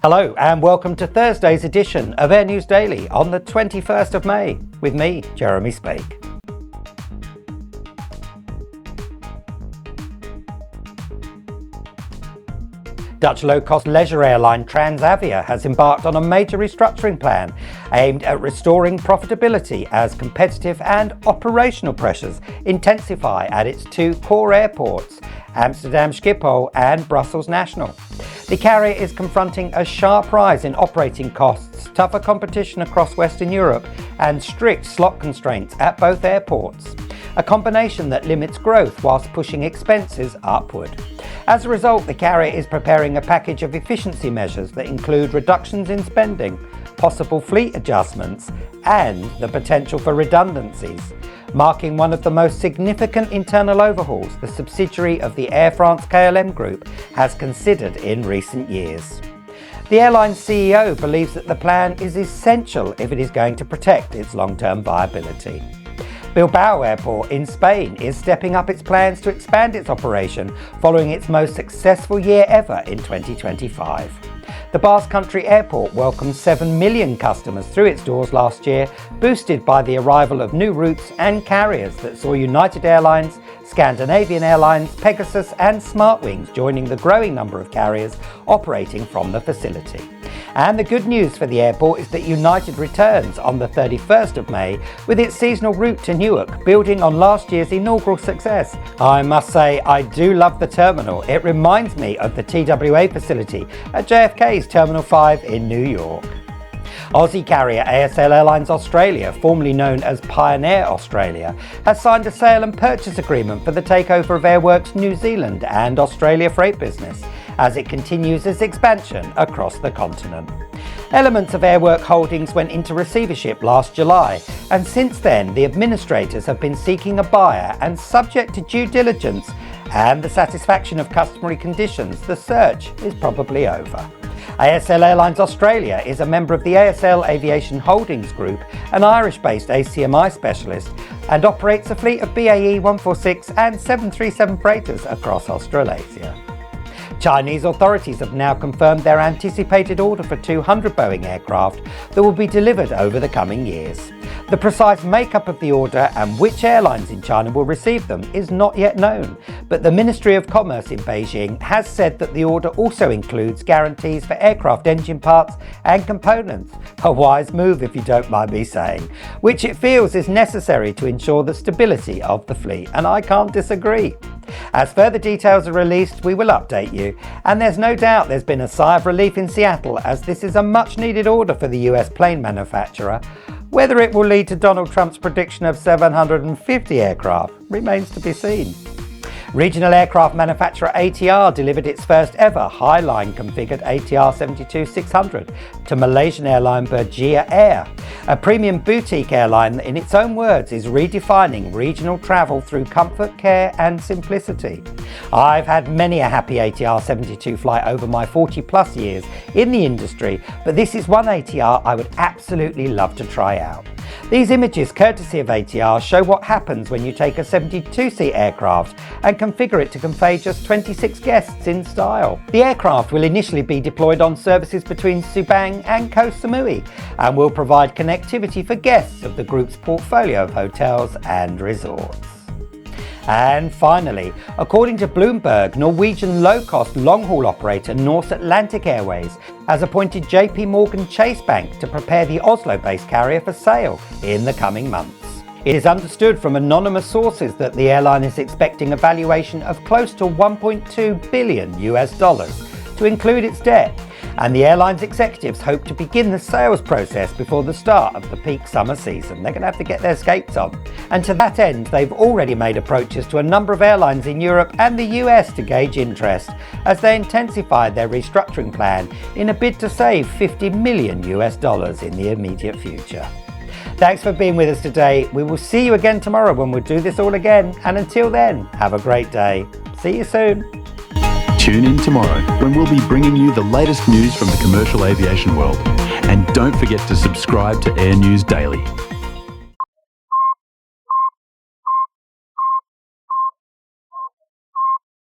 Hello and welcome to Thursday's edition of Air News Daily on the 21st of May with me, Jeremy Spake. Dutch low-cost leisure airline Transavia has embarked on a major restructuring plan aimed at restoring profitability as competitive and operational pressures intensify at its two core airports, Amsterdam Schiphol and Brussels National. The carrier is confronting a sharp rise in operating costs, tougher competition across Western Europe and strict slot constraints at both airports, a combination that limits growth whilst pushing expenses upward. As a result, the carrier is preparing a package of efficiency measures that include reductions in spending, possible fleet adjustments, and the potential for redundancies, marking one of the most significant internal overhauls the subsidiary of the Air France-KLM group has considered in recent years. The airline's CEO believes that the plan is essential if it is going to protect its long-term viability. Bilbao Airport in Spain is stepping up its plans to expand its operation following its most successful year ever in 2025. The Basque Country Airport welcomed 7 million customers through its doors last year, boosted by the arrival of new routes and carriers that saw United Airlines, Scandinavian Airlines, Pegasus and Smartwings joining the growing number of carriers operating from the facility. And the good news for the airport is that United returns on the 31st of May with its seasonal route to Newark, building on last year's inaugural success. I must say, I do love the terminal. It reminds me of the TWA facility at JFK's Terminal 5 in New York. Aussie carrier ASL Airlines Australia, formerly known as Pioneer Australia, has signed a sale and purchase agreement for the takeover of Airworks New Zealand and Australia freight business as it continues its expansion across the continent. Elements of Airwork Holdings went into receivership last July, and since then the administrators have been seeking a buyer, and subject to due diligence and the satisfaction of customary conditions, the search is probably over. ASL Airlines Australia is a member of the ASL Aviation Holdings Group, an Irish-based ACMI specialist, and operates a fleet of BAE 146 and 737 freighters across Australasia. Chinese authorities have now confirmed their anticipated order for 200 Boeing aircraft that will be delivered over the coming years. The precise makeup of the order and which airlines in China will receive them is not yet known, but the Ministry of Commerce in Beijing has said that the order also includes guarantees for aircraft engine parts and components, a wise move if you don't mind me saying, which it feels is necessary to ensure the stability of the fleet, and I can't disagree. As further details are released, we will update you, and there's no doubt there's been a sigh of relief in Seattle as this is a much needed order for the US plane manufacturer. Whether it will lead to Donald Trump's prediction of 750 aircraft remains to be seen. Regional aircraft manufacturer ATR delivered its first ever HighLine configured ATR72-600 to Malaysian airline Berjaya Air, a premium boutique airline that in its own words is redefining regional travel through comfort, care and simplicity. I've had many a happy ATR72 flight over my 40 plus years in the industry, but this is one ATR I would absolutely love to try out. These images, courtesy of ATR, show what happens when you take a 72-seat aircraft and configure it to convey just 26 guests in style. The aircraft will initially be deployed on services between Subang and Koh Samui and will provide connectivity for guests of the group's portfolio of hotels and resorts. And finally, according to Bloomberg, Norwegian low-cost long-haul operator Norse Atlantic Airways has appointed JP Morgan Chase Bank to prepare the Oslo-based carrier for sale in the coming months. It is understood from anonymous sources that the airline is expecting a valuation of close to $1.2 billion to include its debt, and the airline's executives hope to begin the sales process before the start of the peak summer season. They're going to have to get their skates on. And to that end, they've already made approaches to a number of airlines in Europe and the US to gauge interest as they intensify their restructuring plan in a bid to save $50 million in the immediate future. Thanks for being with us today. We will see you again tomorrow when we'll do this all again. And until then, have a great day. See you soon. Tune in tomorrow when we'll be bringing you the latest news from the commercial aviation world. And don't forget to subscribe to Air News Daily.